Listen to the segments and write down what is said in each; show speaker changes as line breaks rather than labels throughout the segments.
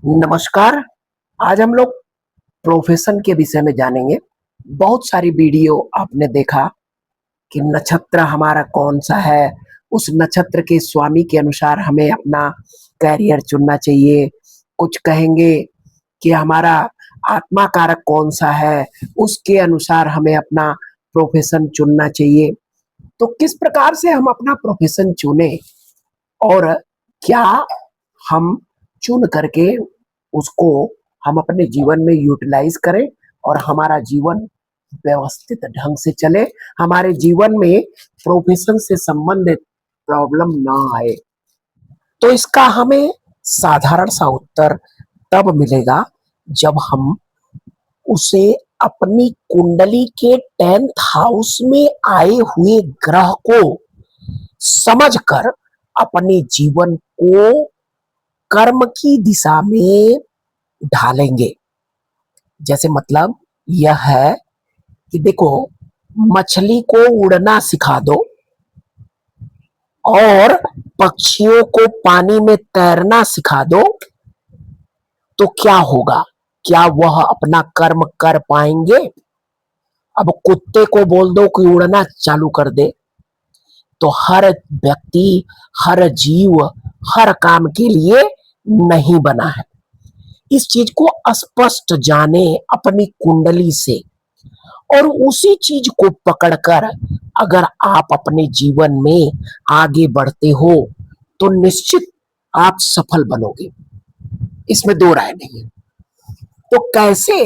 नमस्कार। आज हम लोग प्रोफेशन के विषय में जानेंगे। बहुत सारी वीडियो आपने देखा कि नक्षत्र हमारा कौन सा है, उस नक्षत्र के स्वामी के अनुसार हमें अपना करियर चुनना चाहिए। कुछ कहेंगे कि हमारा आत्मा कारक कौन सा है, उसके अनुसार हमें अपना प्रोफेशन चुनना चाहिए। तो किस प्रकार से हम अपना प्रोफेशन चुने और क्या हम चुन करके उसको हम अपने जीवन में यूटिलाइज करें और हमारा जीवन व्यवस्थित ढंग से चले, हमारे जीवन में प्रोफेशन से संबंधित प्रॉब्लम ना आए। तो इसका हमें साधारण सा उत्तर तब मिलेगा जब हम उसे अपनी कुंडली के 10th हाउस में आए हुए ग्रह को समझकर अपने जीवन को कर्म की दिशा में ढालेंगे। जैसे मतलब यह है कि देखो, मछली को उड़ना सिखा दो और पक्षियों को पानी में तैरना सिखा दो, तो क्या होगा? क्या वह अपना कर्म कर पाएंगे? अब कुत्ते को बोल दो कि उड़ना चालू कर दे, तो हर व्यक्ति, हर जीव, हर काम के लिए नहीं बना है। इस चीज को स्पष्ट जाने अपनी कुंडली से, और उसी चीज को पकड़कर अगर आप अपने जीवन में आगे बढ़ते हो तो निश्चित आप सफल बनोगे, इसमें दो राय नहीं है। तो कैसे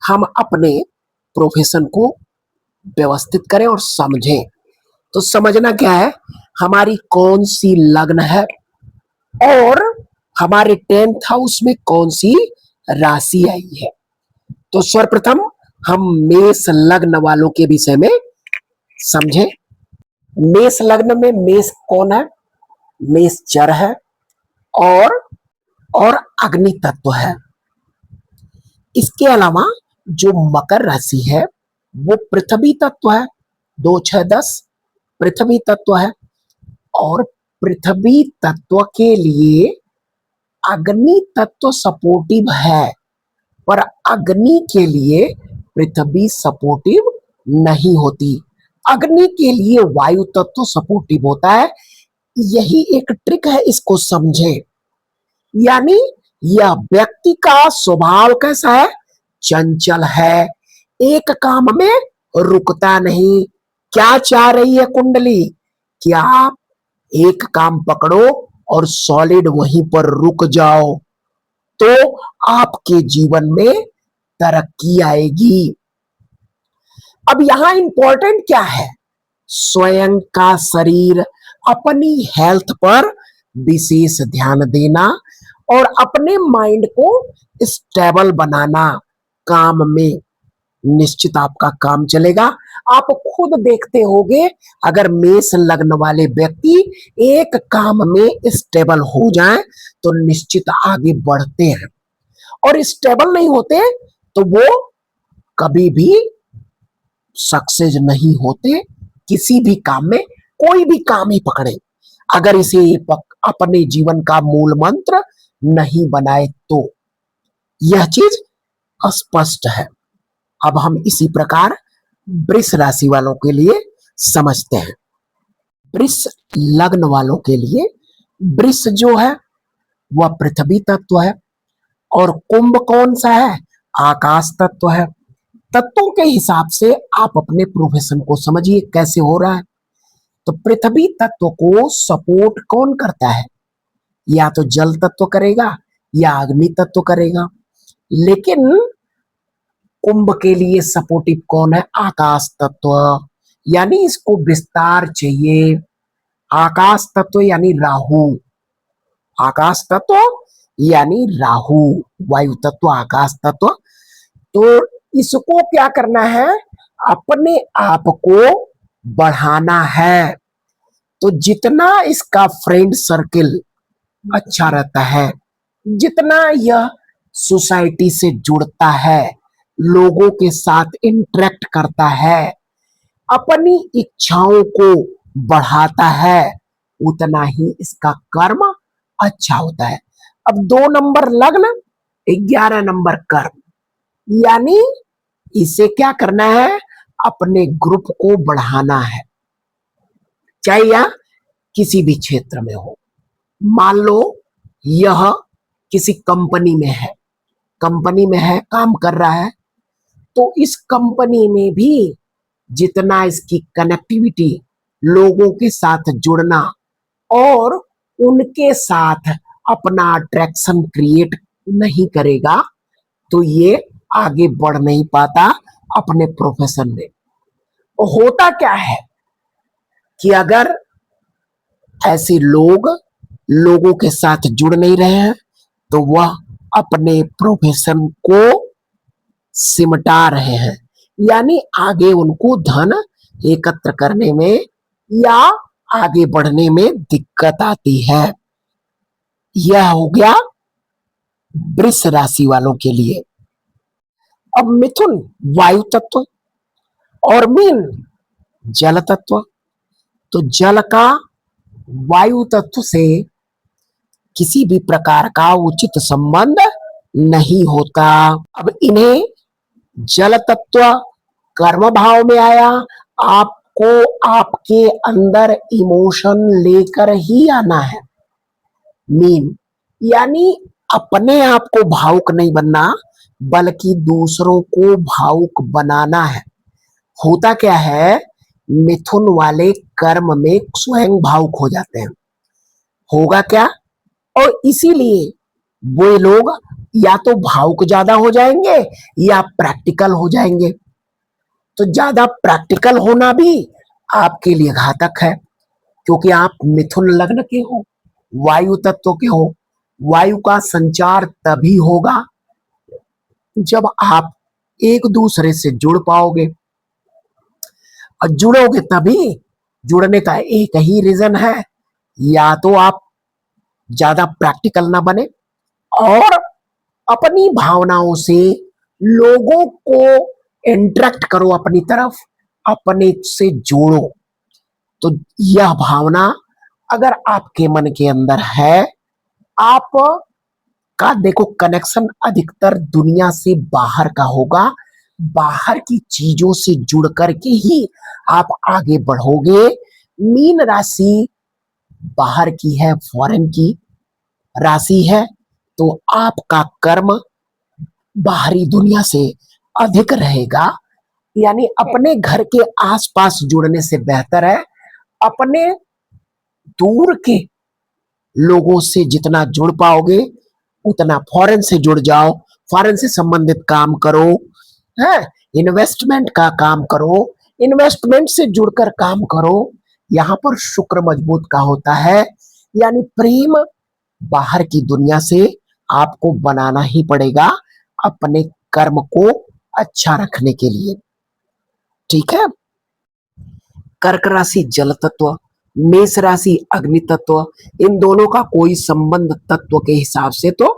हम अपने प्रोफेशन को व्यवस्थित करें और समझें? तो समझना क्या है, हमारी कौन सी लग्न है और हमारे 10th हाउस में कौन सी राशि आई है। तो सर्वप्रथम हम मेष लग्न वालों के विषय में समझें। मेष लग्न में मेष कौन है? मेष जर है और अग्नि तत्व है। इसके अलावा जो मकर राशि है वो पृथ्वी तत्व है, 2 6 10 पृथ्वी तत्व है। और पृथ्वी तत्व के लिए अग्नि तत्व सपोर्टिव है, पर अग्नि के लिए पृथ्वी सपोर्टिव नहीं होती। अग्नि के लिए वायु तत्व सपोर्टिव होता है। यही एक ट्रिक है, इसको समझें। यानी यह व्यक्ति का स्वभाव कैसा है? चंचल है, एक काम में रुकता नहीं। क्या चाह रही है कुंडली? कि आप एक काम पकड़ो और सॉलिड वहीं पर रुक जाओ, तो आपके जीवन में तरक्की आएगी। अब यहां इंपॉर्टेंट क्या है? स्वयं का शरीर, अपनी हेल्थ पर विशेष ध्यान देना और अपने माइंड को स्टेबल बनाना। काम में निश्चित आपका काम चलेगा। आप खुद देखते होंगे, अगर मेष लग्न वाले व्यक्ति एक काम में स्टेबल हो जाएं तो निश्चित आगे बढ़ते हैं, और स्टेबल नहीं होते तो वो कभी भी सक्सेस नहीं होते किसी भी काम में। कोई भी काम ही पकड़े, अगर इसे अपने जीवन का मूल मंत्र नहीं बनाए तो यह चीज स्पष्ट है। अब हम इसी प्रकार वृष राशि वालों के लिए समझते हैं। वृष लग्न वालों के लिए वृष जो है वह पृथ्वी तत्व है, और कुंभ कौन सा है? आकाश तत्व है। तत्वों के हिसाब से आप अपने प्रोफेशन को समझिए कैसे हो रहा है। तो पृथ्वी तत्व को सपोर्ट कौन करता है? या तो जल तत्व करेगा या अग्नि तत्व करेगा। लेकिन कुंभ के लिए सपोर्टिव कौन है? आकाश तत्व। यानी इसको विस्तार चाहिए। आकाश तत्व यानी राहु। आकाश तत्व यानी राहु, वायु तत्व, आकाश तत्व। तो इसको क्या करना है? अपने आप को बढ़ाना है। तो जितना इसका फ्रेंड सर्किल अच्छा रहता है, जितना यह सोसाइटी से जुड़ता है, लोगों के साथ इंटरेक्ट करता है, अपनी इच्छाओं को बढ़ाता है, उतना ही इसका कर्म अच्छा होता है। अब 2 नंबर लग्न 11 नंबर कर्म, यानी इसे क्या करना है, अपने ग्रुप को बढ़ाना है, चाहे यह किसी भी क्षेत्र में हो। मान लो यह किसी कंपनी में है, काम कर रहा है, तो इस कंपनी में भी जितना इसकी कनेक्टिविटी, लोगों के साथ जुड़ना और उनके साथ अपना अट्रैक्शन क्रिएट नहीं करेगा, तो ये आगे बढ़ नहीं पाता अपने प्रोफेशन में। तो होता क्या है कि अगर ऐसे लोग लोगों के साथ जुड़ नहीं रहे हैं, तो वह अपने प्रोफेशन को सिमटा रहे हैं, यानी आगे उनको धन एकत्र करने में या आगे बढ़ने में दिक्कत आती है। यह हो गया वृष राशि वालों के लिए। अब मिथुन वायु तत्व और मीन जल तत्व, तो जल का वायु तत्व से किसी भी प्रकार का उचित संबंध नहीं होता। अब इन्हें जल तत्व कर्म भाव में आया, आपको आपके अंदर इमोशन लेकर ही आना है। मीन यानी अपने आप को भावुक नहीं बनना, बल्कि दूसरों को भावुक बनाना है। होता क्या है, मिथुन वाले कर्म में स्वयं भावुक हो जाते हैं। होगा क्या, और इसीलिए वो लोग या तो भावुक ज्यादा हो जाएंगे या प्रैक्टिकल हो जाएंगे। तो ज्यादा प्रैक्टिकल होना भी आपके लिए घातक है, क्योंकि आप मिथुन लग्न के हो, वायु तत्व के हो। वायु का संचार तभी होगा जब आप एक दूसरे से जुड़ पाओगे, और जुड़ोगे तभी। जुड़ने का एक ही रीजन है, या तो आप ज्यादा प्रैक्टिकल ना बने और अपनी भावनाओं से लोगों को इंटरेक्ट करो, अपनी तरफ अपने से जोड़ो। तो यह भावना अगर आपके मन के अंदर है, आप का देखो कनेक्शन अधिकतर दुनिया से बाहर का होगा। बाहर की चीजों से जुड़ करके ही आप आगे बढ़ोगे। मीन राशि बाहर की है, फॉरेन की राशि है, तो आपका कर्म बाहरी दुनिया से अधिक रहेगा। यानी अपने घर के आसपास जुड़ने से बेहतर है अपने दूर के लोगों से जितना जुड़ पाओगे उतना फॉरेन से जुड़ जाओ। फॉरेन से संबंधित काम करो, है इन्वेस्टमेंट का काम करो, इन्वेस्टमेंट से जुड़कर काम करो। यहाँ पर शुक्र मजबूत का होता है, यानी प्रेम बाहर की दुनिया से आपको बनाना ही पड़ेगा अपने कर्म को अच्छा रखने के लिए। ठीक है। कर्क राशि जल तत्व, मेष राशि अग्नि तत्व, इन दोनों का कोई संबंध तत्व के हिसाब से तो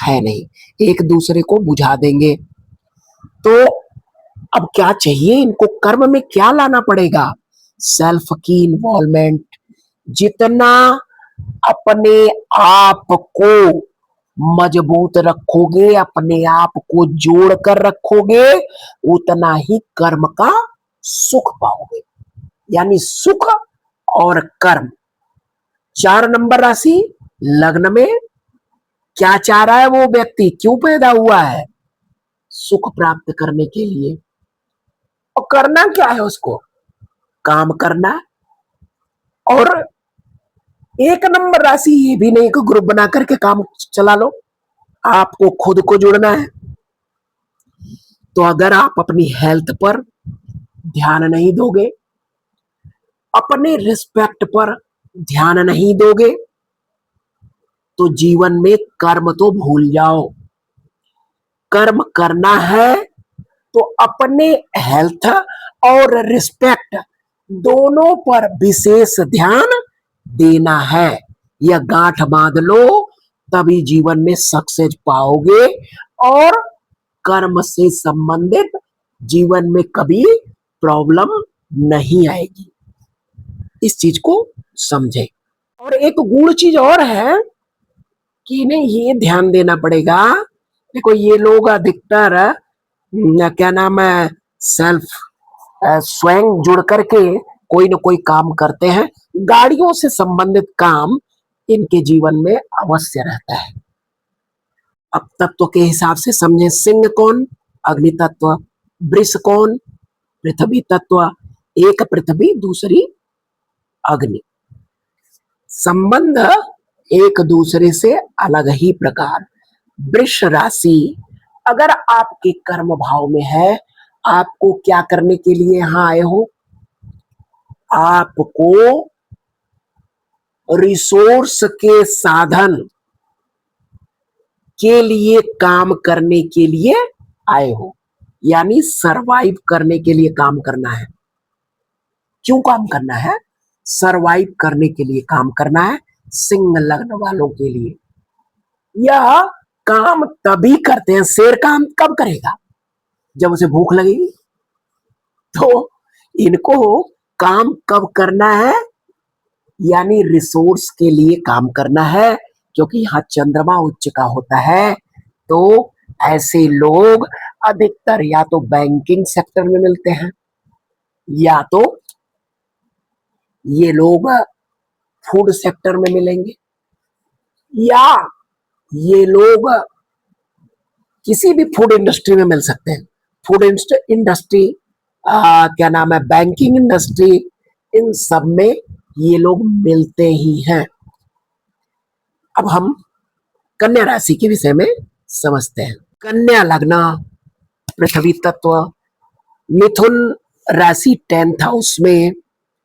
है नहीं, एक दूसरे को बुझा देंगे। तो अब क्या चाहिए इनको, कर्म में क्या लाना पड़ेगा, सेल्फ की इन्वॉल्वमेंट। जितना अपने आप को मजबूत रखोगे, अपने आप को जोड़ कर रखोगे, उतना ही कर्म का सुख पाओगे। यानी सुख और कर्म। 4 नंबर राशि लग्न में क्या चाह रहा है वो व्यक्ति, क्यों पैदा हुआ है, सुख प्राप्त करने के लिए। और करना क्या है उसको, काम करना। और 1 नंबर राशि ये भी नहीं कि ग्रुप बना करके काम चला लो, आपको खुद को जुड़ना है। तो अगर आप अपनी हेल्थ पर ध्यान नहीं दोगे, अपने रिस्पेक्ट पर ध्यान नहीं दोगे, तो जीवन में कर्म तो भूल जाओ। कर्म करना है तो अपने हेल्थ और रिस्पेक्ट दोनों पर विशेष ध्यान देना है। यह गांठ बांध लो, तभी जीवन में सक्सेस पाओगे और कर्म से संबंधित जीवन में कभी प्रॉब्लम नहीं आएगी। इस चीज को समझे। और एक गूढ़ चीज और है कि इन्हें ये ध्यान देना पड़ेगा, देखो ये लोग अधिकतर क्या नाम है, सेल्फ स्वयं जुड़ करके कोई ना कोई काम करते हैं। गाड़ियों से संबंधित काम इनके जीवन में अवश्य रहता है। अब तत्व के हिसाब से समझे, सिंह कौन, अग्नि तत्व, वृष कौन, पृथ्वी तत्व, एक पृथ्वी दूसरी अग्नि, संबंध एक दूसरे से अलग ही प्रकार। वृष राशि अगर आपके कर्म भाव में है, आपको क्या करने के लिए यहां आए हो, आपको रिसोर्स के साधन के लिए काम करने के लिए आए हो, यानी सरवाइव करने के लिए काम करना है। क्यों काम करना है? सरवाइव करने के लिए काम करना है। सिंह लग्न वालों के लिए यह काम तभी करते हैं। शेर काम कब करेगा? जब उसे भूख लगेगी। तो इनको काम कब करना है? यानी रिसोर्स के लिए काम करना है, क्योंकि यहां चंद्रमा उच्च का होता है। तो ऐसे लोग अधिकतर या तो बैंकिंग सेक्टर में मिलते हैं, या तो ये लोग फूड सेक्टर में मिलेंगे, या ये लोग किसी भी फूड इंडस्ट्री में मिल सकते हैं। फूड इंडस्ट्री, क्या नाम है, बैंकिंग इंडस्ट्री, इन सब में ये लोग मिलते ही हैं। अब हम कन्या राशि के विषय में समझते हैं। कन्या लग्न, पृथ्वी तत्व, मिथुन राशि 10th हाउस में,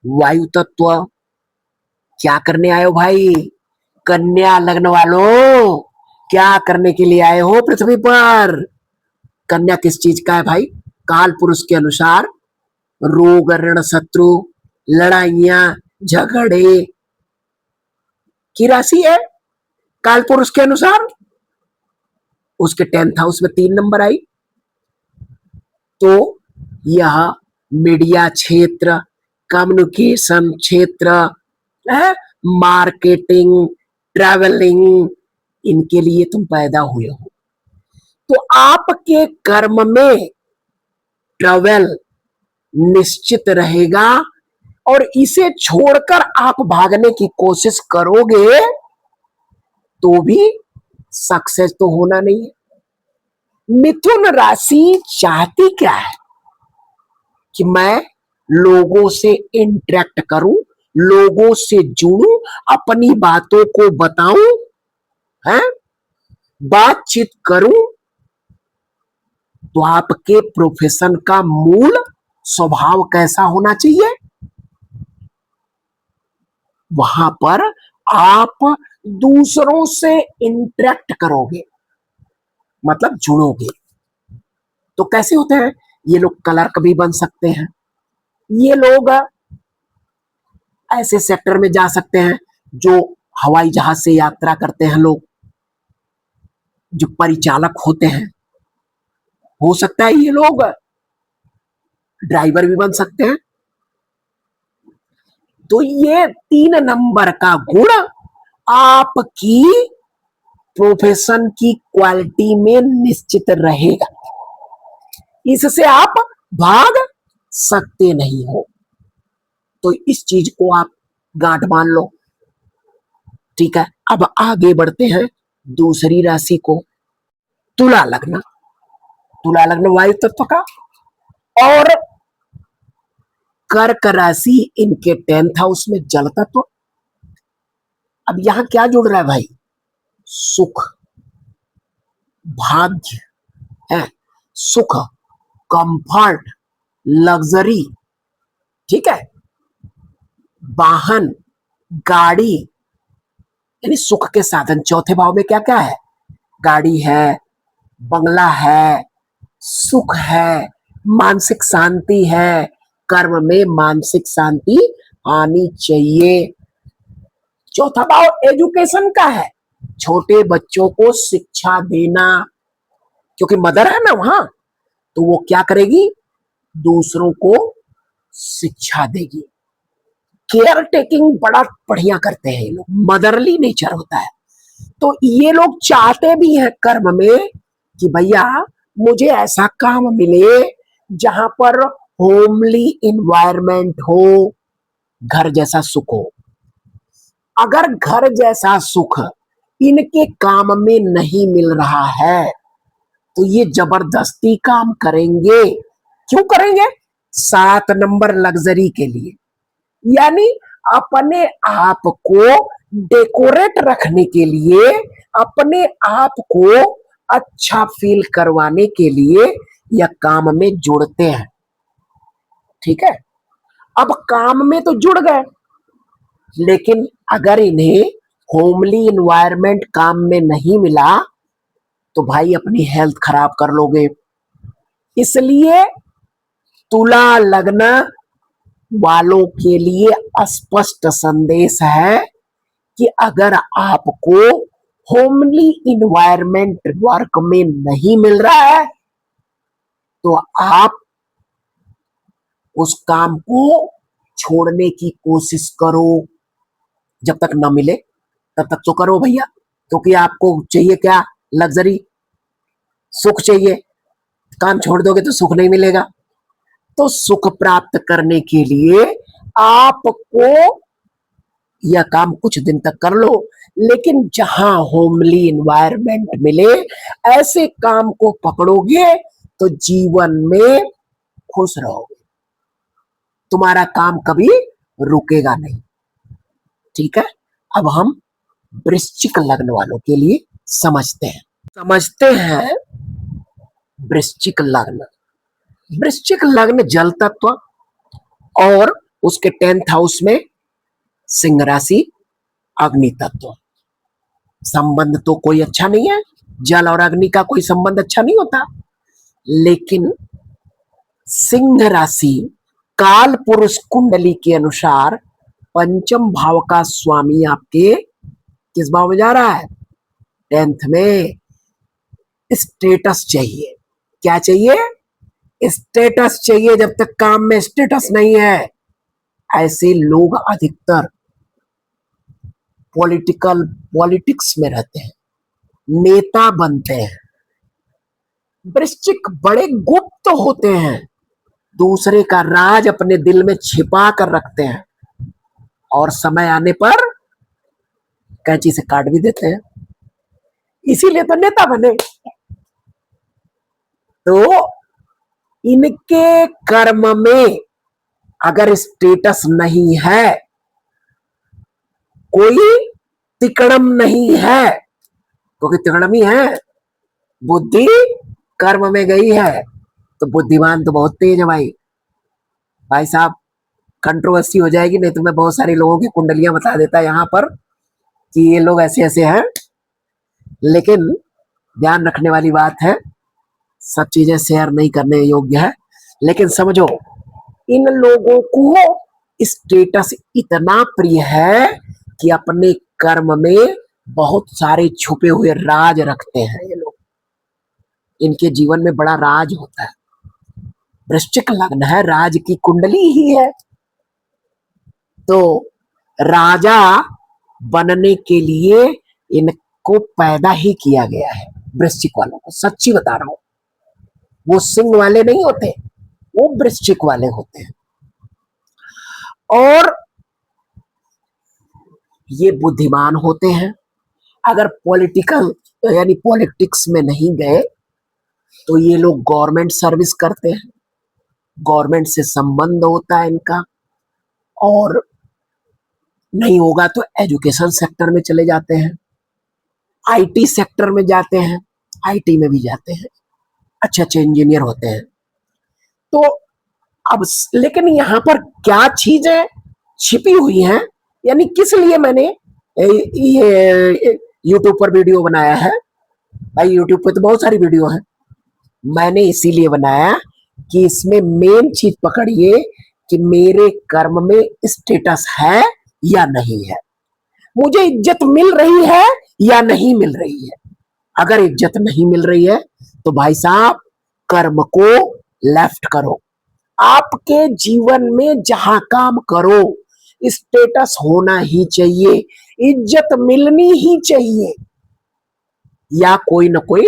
वायु तत्व। क्या करने आए हो भाई? कन्या लग्न वालों, क्या करने के लिए आए हो पृथ्वी पर? कन्या किस चीज का है भाई? काल पुरुष के अनुसार रोग, ऋण, शत्रु, लड़ाइयां, झगड़े की राशि है। काल पुरुष के अनुसार उसके 10th हाउस में 3 नंबर आई, तो यह मीडिया क्षेत्र, कम्युनिकेशन क्षेत्र, मार्केटिंग, ट्रैवलिंग, इनके लिए तुम पैदा हुए हो। तो आपके कर्म में ट्रैवल निश्चित रहेगा, और इसे छोड़कर आप भागने की कोशिश करोगे तो भी सक्सेस तो होना नहीं है। मिथुन राशि चाहती क्या है? कि मैं लोगों से इंटरेक्ट करूं, लोगों से जुड़ूं, अपनी बातों को बताऊं, हैं, बातचीत करूं। तो आपके प्रोफेशन का मूल स्वभाव कैसा होना चाहिए? वहां पर आप दूसरों से इंटरेक्ट करोगे, मतलब जुड़ोगे। तो कैसे होते हैं ये लोग? क्लर्क भी बन सकते हैं। ये लोग ऐसे सेक्टर में जा सकते हैं जो हवाई जहाज से यात्रा करते हैं लोग, जो परिचालक होते हैं। हो सकता है ये लोग ड्राइवर भी बन सकते हैं। तो ये 3 नंबर का गुण आपकी प्रोफेशन की क्वालिटी में निश्चित रहेगा। इससे आप भाग सकते नहीं हो। तो इस चीज को आप गांठ मान लो। ठीक है, अब आगे बढ़ते हैं दूसरी राशि को, तुला लग्न। तुला लग्न वायु तत्व का, और कर्क राशि इनके 10th हाउस में, जल तत्व। अब यहां क्या जुड़ रहा है भाई? सुख, भाग्य है, सुख, कंफर्ट, लग्जरी, ठीक है, वाहन, गाड़ी, यानी सुख के साधन। चौथे भाव में क्या क्या है? गाड़ी है, बंगला है, सुख है, मानसिक शांति है। कर्म में मानसिक शांति आनी चाहिए। चौथा भाव एजुकेशन का है, छोटे बच्चों को शिक्षा देना, क्योंकि मदर है ना वहां, तो वो क्या करेगी? दूसरों को शिक्षा देगी। केयर टेकिंग बड़ा बढ़िया करते हैं ये लोग, मदरली नेचर होता है। तो ये लोग चाहते भी हैं कर्म में कि भैया मुझे ऐसा काम मिले जहां पर होमली इन्वायरमेंट हो, घर जैसा सुख हो। अगर घर जैसा सुख इनके काम में नहीं मिल रहा है तो ये जबरदस्ती काम करेंगे। क्यों करेंगे? 7 नंबर लग्जरी के लिए, यानी अपने आप को डेकोरेट रखने के लिए, अपने आप को अच्छा फील करवाने के लिए यह काम में जुड़ते हैं। ठीक है, अब काम में तो जुड़ गए, लेकिन अगर इन्हें होमली इन्वायरमेंट काम में नहीं मिला तो भाई अपनी हेल्थ खराब कर लोगे। इसलिए तुला लग्न वालों के लिए स्पष्ट संदेश है कि अगर आपको होमली इन्वायरमेंट वर्क में नहीं मिल रहा है तो आप उस काम को छोड़ने की कोशिश करो। जब तक ना मिले तब तक तो करो भैया, क्योंकि आपको चाहिए क्या? लग्जरी, सुख चाहिए। काम छोड़ दोगे तो सुख नहीं मिलेगा। तो सुख प्राप्त करने के लिए आपको यह काम कुछ दिन तक कर लो, लेकिन जहां होमली इन्वायरमेंट मिले ऐसे काम को पकड़ोगे तो जीवन में खुश रहोगे, तुम्हारा काम कभी रुकेगा नहीं। ठीक है, अब हम वृश्चिक लग्न वालों के लिए समझते हैं वृश्चिक लग्न। वृश्चिक लग्न जल तत्व और उसके 10th हाउस में सिंह राशि, अग्नि तत्व। संबंध तो कोई अच्छा नहीं है, जल और अग्नि का कोई संबंध अच्छा नहीं होता। लेकिन सिंह राशि काल पुरुष कुंडली के अनुसार पंचम भाव का स्वामी आपके किस भाव में जा रहा है? 10th में। स्टेटस चाहिए। क्या चाहिए? स्टेटस चाहिए। जब तक काम में स्टेटस नहीं है, ऐसे लोग अधिकतर पॉलिटिक्स में रहते हैं, नेता बनते हैं। वृश्चिक बड़े गुप्त होते हैं, दूसरे का राज अपने दिल में छिपा कर रखते हैं और समय आने पर कैंची से काट भी देते हैं। इसीलिए तो नेता बने। तो इनके कर्म में अगर स्टेटस नहीं है, कोई तिकड़म नहीं है, क्योंकि तिकड़म ही है, बुद्धि कर्म में गई है तो बुद्धिमान तो बहुत तेज है भाई साहब। कंट्रोवर्सी हो जाएगी, नहीं तो मैं बहुत सारे लोगों की कुंडलियां बता देता यहाँ पर कि ये लोग ऐसे ऐसे हैं। लेकिन ध्यान रखने वाली बात है, सब चीजें शेयर नहीं करने योग्य है। लेकिन समझो, इन लोगों को स्टेटस इतना प्रिय है कि अपने कर्म में बहुत सारे छुपे हुए राज रखते हैं ये लोग। इनके जीवन में बड़ा राज होता है। वृश्चिक लग्न है, राज की कुंडली ही है। तो राजा बनने के लिए इनको पैदा ही किया गया है। वृश्चिक वालों को सच्ची बता रहा हूं, वो सिंह वाले नहीं होते, वो वृश्चिक वाले होते हैं। और ये बुद्धिमान होते हैं। अगर पॉलिटिकल यानी पॉलिटिक्स में नहीं गए तो ये लोग गवर्नमेंट सर्विस करते हैं, गवर्नमेंट से संबंध होता है इनका। और नहीं होगा तो एजुकेशन सेक्टर में चले जाते हैं, आईटी सेक्टर में जाते हैं, आईटी में भी जाते हैं, अच्छे अच्छे इंजीनियर होते हैं। तो अब लेकिन यहाँ पर क्या चीजें छिपी हुई हैं, यानी किस लिए मैंने ये यूट्यूब पर वीडियो बनाया है। भाई यूट्यूब पे तो बहुत सारी वीडियो है, मैंने इसीलिए बनाया कि इसमें मेन चीज पकड़िए कि मेरे कर्म में स्टेटस है या नहीं है, मुझे इज्जत मिल रही है या नहीं मिल रही है। अगर इज्जत नहीं मिल रही है तो भाई साहब कर्म को लेफ्ट करो। आपके जीवन में जहां काम करो स्टेटस होना ही चाहिए, इज्जत मिलनी ही चाहिए, या कोई ना कोई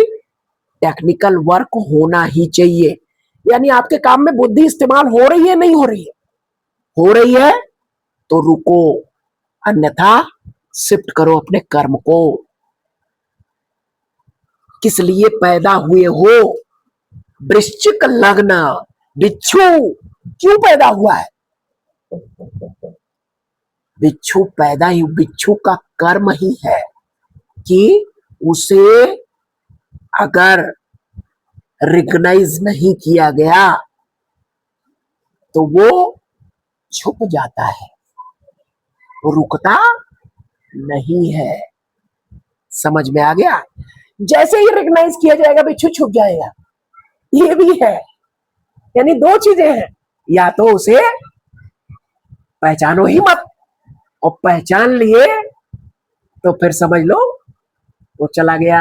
टेक्निकल वर्क होना ही चाहिए। यानी आपके काम में बुद्धि इस्तेमाल हो रही है, नहीं हो रही है? हो रही है तो रुको, अन्यथा शिफ्ट करो अपने कर्म को। किस लिए पैदा हुए हो? वृश्चिक लग्न, बिच्छू क्यों पैदा हुआ है? बिच्छू पैदा ही, बिच्छू का कर्म ही है कि उसे अगर रिकॉग्नाइज नहीं किया गया तो वो छुप जाता है, वो रुकता नहीं है। समझ में आ गया? जैसे ही रिकॉग्नाइज किया जाएगा बिच्छू छुप जाएगा। ये भी है, यानी दो चीजें हैं, या तो उसे पहचानो ही मत, और पहचान लिए तो फिर समझ लो वो चला गया।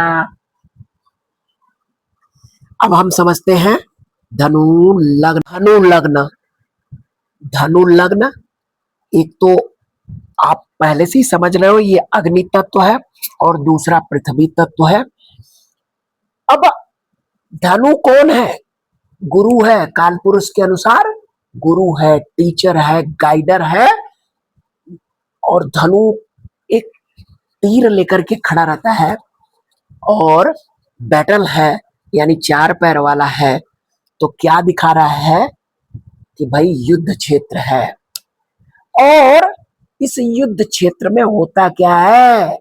अब हम समझते हैं धनु लग्न। धनु लग्न, धनु लग्न एक तो आप पहले से ही समझ रहे हो, ये अग्नि तत्व है और दूसरा पृथ्वी तत्व है। अब धनु कौन है? गुरु है, काल पुरुष के अनुसार गुरु है, टीचर है, गाइडर है। और धनु एक तीर लेकर के खड़ा रहता है और बैटल है, यानी चार पैर वाला है। तो क्या दिखा रहा है कि भाई युद्ध क्षेत्र है, और इस युद्ध क्षेत्र में होता क्या है?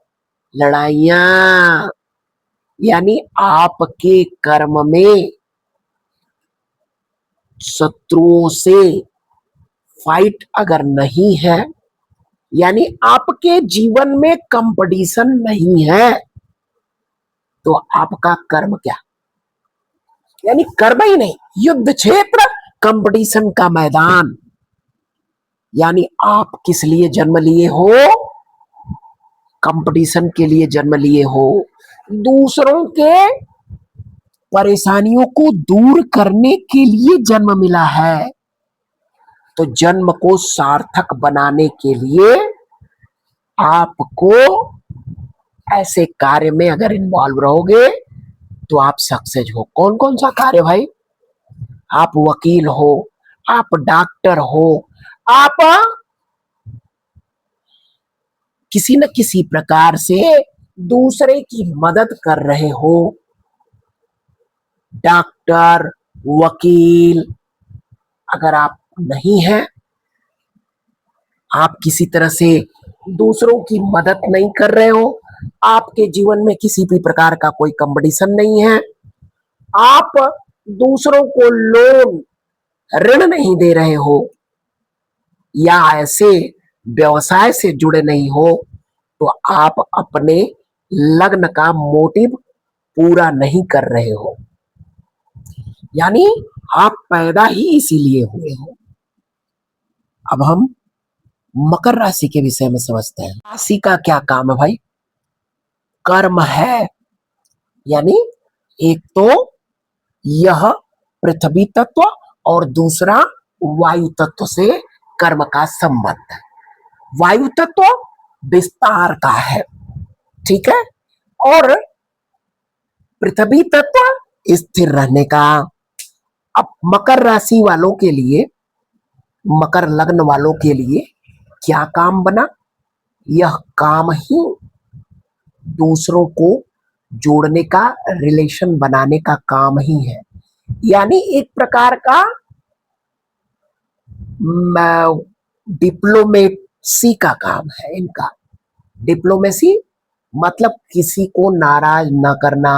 लड़ाइयां। यानी आपके कर्म में शत्रुओं से फाइट अगर नहीं है, यानी आपके जीवन में कंपटीशन नहीं है, तो आपका कर्म क्या? यानी कर्म ही नहीं, युद्ध क्षेत्र, कंपटीशन का मैदान। यानी आप किस लिए जन्म लिए हो? कंपटीशन के लिए जन्म लिए हो। दूसरों के परेशानियों को दूर करने के लिए जन्म मिला है। तो जन्म को सार्थक बनाने के लिए आपको ऐसे कार्य में अगर इन्वॉल्व रहोगे तो आप सक्सेस हो। कौन कौन सा कार्य भाई? आप वकील हो, आप डॉक्टर हो, आप किसी न किसी प्रकार से दूसरे की मदद कर रहे हो। डॉक्टर, वकील अगर आप नहीं हैं, आप किसी तरह से दूसरों की मदद नहीं कर रहे हो, आपके जीवन में किसी भी प्रकार का कोई कंपटीशन नहीं है, आप दूसरों को लोन, ऋण नहीं दे रहे हो, या ऐसे व्यवसाय से जुड़े नहीं हो, तो आप अपने लग्न का मोटिव पूरा नहीं कर रहे हो। यानी आप पैदा ही इसीलिए हुए हो। अब हम मकर राशि के विषय में समझते हैं। राशि का क्या काम है भाई? कर्म है। यानी एक तो यह पृथ्वी तत्व और दूसरा वायु तत्व से कर्म का संबंध है। वायु तत्व विस्तार का है, ठीक है, और पृथ्वी तत्व स्थिर रहने का। अब मकर राशि वालों के लिए, मकर लग्न वालों के लिए क्या काम बना? यह काम ही दूसरों को जोड़ने का, रिलेशन बनाने का काम ही है। यानी एक प्रकार का डिप्लोमेसी का काम है इनका। डिप्लोमेसी मतलब किसी को नाराज न करना।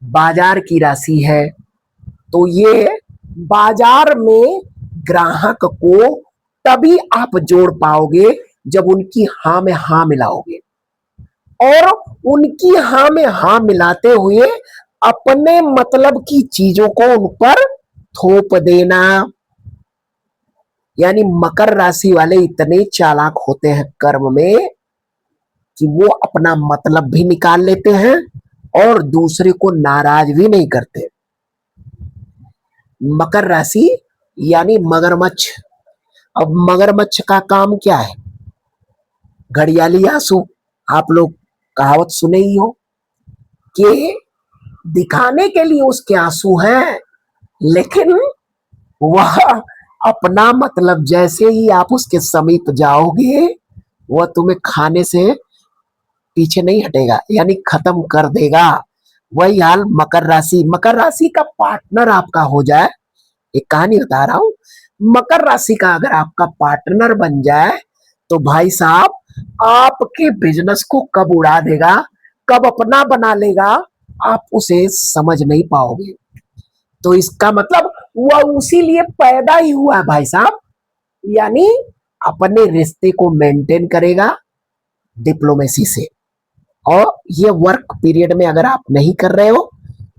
बाजार की राशि है तो ये बाजार में ग्राहक को तभी आप जोड़ पाओगे जब उनकी हाँ में हाँ मिलाओगे, और उनकी हाँ में हाँ मिलाते हुए अपने मतलब की चीजों को उन पर थोप देना। यानी मकर राशि वाले इतने चालाक होते हैं कर्म में कि वो अपना मतलब भी निकाल लेते हैं और दूसरे को नाराज भी नहीं करते। मकर राशि यानी मगरमच्छ। अब मगरमच्छ का काम क्या है? घड़ियाली आंसू। आप लोग कहावत सुने ही हो कि दिखाने के लिए उसके आंसू हैं, लेकिन वह अपना मतलब जैसे ही आप उसके समीप जाओगे, वह तुम्हें खाने से पीछे नहीं हटेगा, यानी खत्म कर देगा। वही हाल मकर राशि का पार्टनर आपका हो जाए, एक कहानी बता रहा हूं। मकर राशि का अगर आपका पार्टनर बन जाए, तो भाई साहब आपके बिजनेस को कब उड़ा देगा, कब अपना बना लेगा, आप उसे समझ नहीं पाओगे। तो इसका मतलब वह उसी लिए पैदा ही हुआ है भाई साहब, यानी अपने रिश्ते को मेंटेन करेगा डिप्लोमेसी से। और ये वर्क पीरियड में अगर आप नहीं कर रहे हो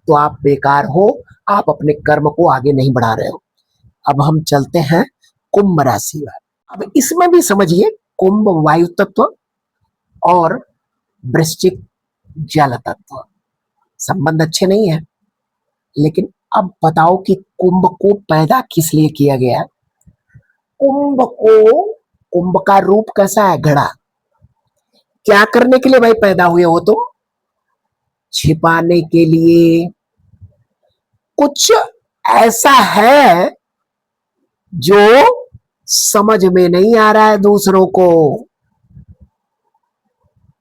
तो आप बेकार हो, आप अपने कर्म को आगे नहीं बढ़ा रहे हो। अब हम चलते हैं कुंभ राशि में। अब इसमें भी समझिए, कुंभ वायु तत्व और वृश्चिक जल तत्व, संबंध अच्छे नहीं है। लेकिन अब बताओ कि कुंभ को पैदा किस लिए किया गया है। कुंभ का रूप कैसा है, घड़ा। क्या करने के लिए भाई पैदा हुए हो तुम, छिपाने के लिए। कुछ ऐसा है जो समझ में नहीं आ रहा है दूसरों को।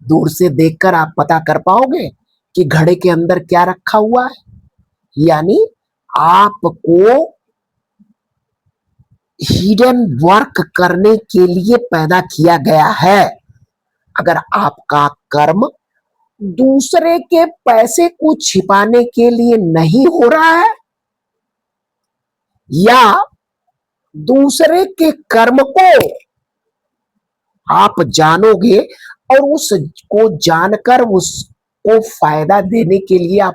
दूर से देखकर आप पता कर पाओगे कि घड़े के अंदर क्या रखा हुआ है, यानी आपको हिडन वर्क करने के लिए पैदा किया गया है। अगर आपका कर्म दूसरे के पैसे को छिपाने के लिए नहीं हो रहा है, या दूसरे के कर्म को आप जानोगे और उसको जानकर उसको फायदा देने के लिए आप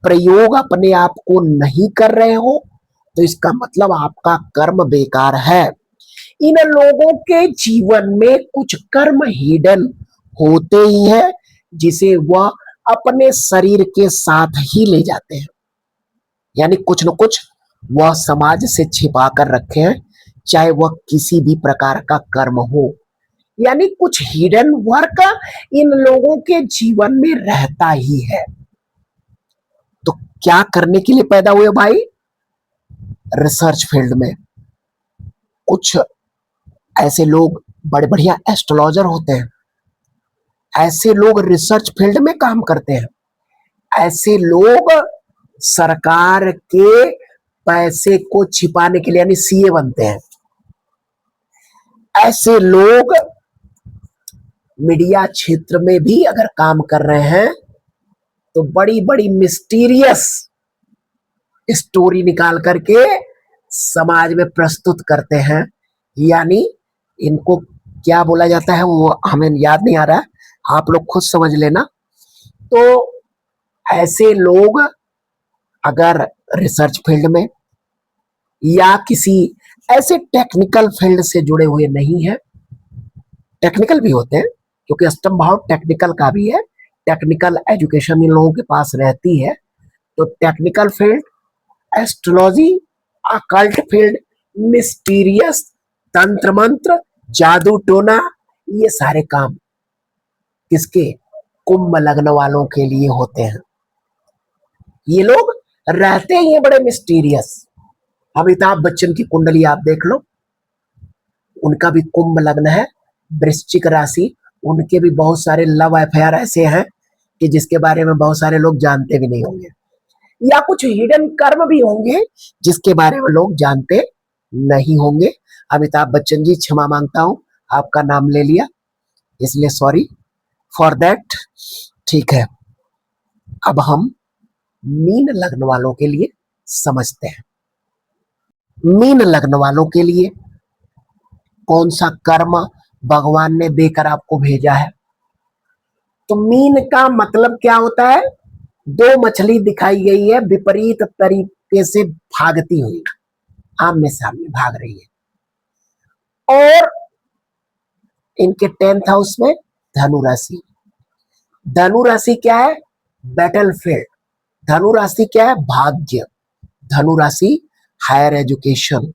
प्रयोग अपने आप को नहीं कर रहे हो, तो इसका मतलब आपका कर्म बेकार है। इन लोगों के जीवन में कुछ कर्म हिडन होते ही है, जिसे वह अपने शरीर के साथ ही ले जाते हैं, यानी कुछ न कुछ वह समाज से छिपा कर रखे हैं, चाहे वह किसी भी प्रकार का कर्म हो। यानी कुछ हिडन वर्क इन लोगों के जीवन में रहता ही है। तो क्या करने के लिए पैदा हुए भाई, रिसर्च फील्ड में। कुछ ऐसे लोग बड़े बढ़िया एस्ट्रोलॉजर होते हैं, ऐसे लोग रिसर्च फील्ड में काम करते हैं, ऐसे लोग सरकार के पैसे को छिपाने के लिए यानी सीए बनते हैं, ऐसे लोग मीडिया क्षेत्र में भी अगर काम कर रहे हैं तो बड़ी बड़ी मिस्टीरियस स्टोरी निकाल करके समाज में प्रस्तुत करते हैं। यानी इनको क्या बोला जाता है वो हमें याद नहीं आ रहा है, आप लोग खुद समझ लेना। तो ऐसे लोग अगर रिसर्च फील्ड में या किसी ऐसे टेक्निकल फील्ड से जुड़े हुए नहीं है, टेक्निकल भी होते हैं क्योंकि अष्टम भाव टेक्निकल का भी है, टेक्निकल एजुकेशन इन लोगों के पास रहती है। तो technical field, astrology, occult field, mysterious, तंत्र मंत्र, जादू टोना, ये सारे काम किसके, कुंभ लग्न वालों के लिए होते हैं। ये लोग रहते ही हैं बड़े मिस्टीरियस। अमिताभ बच्चन की कुंडली आप देख लो, उनका भी कुंभ लग्न है, वृश्चिक राशि। उनके भी बहुत सारे लव अफेयर ऐसे हैं कि जिसके बारे में बहुत सारे लोग जानते भी नहीं होंगे, या कुछ हिडन कर्म भी होंगे जिसके बारे में लोग जानते नहीं होंगे। अमिताभ बच्चन जी क्षमा मांगता हूं, आपका नाम ले लिया इसलिए सॉरी फॉर दैट। ठीक है, अब हम मीन लग्न वालों के लिए समझते हैं। मीन लग्न वालों के लिए कौन सा कर्म भगवान ने देकर आपको भेजा है। तो मीन का मतलब क्या होता है, दो मछली दिखाई गई है विपरीत तरीके से भागती हुई, आमने सामने भाग रही है, और इनके 10th हाउस में धनु राशि। धनु राशि क्या है, बैटलफील्ड। धनु राशि क्या है, भाग्य। धनु राशि हायर एजुकेशन।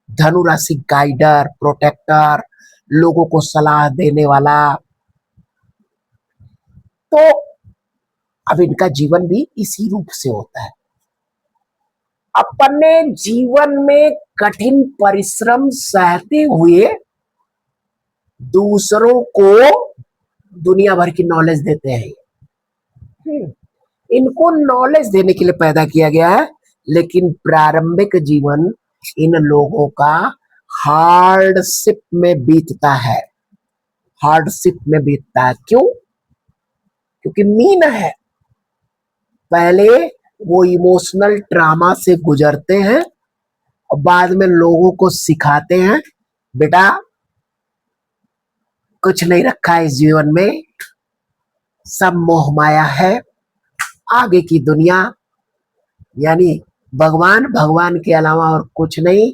धनु राशि गाइडर, प्रोटेक्टर, लोगों को सलाह देने वाला। तो अब इनका जीवन भी इसी रूप से होता है। अपने जीवन में कठिन परिश्रम सहते हुए दूसरों को दुनिया भर की नॉलेज देते हैं। इनको नॉलेज देने के लिए पैदा किया गया है, लेकिन प्रारंभिक जीवन इन लोगों का हार्डशिप में बीतता है। हार्डशिप में बीतता है, क्यों? क्योंकि मीन है। पहले वो इमोशनल ट्रामा से गुजरते हैं और बाद में लोगों को सिखाते हैं, बेटा कुछ नहीं रखा है इस जीवन में, सब मोह माया है। आगे की दुनिया यानी भगवान के अलावा और कुछ नहीं।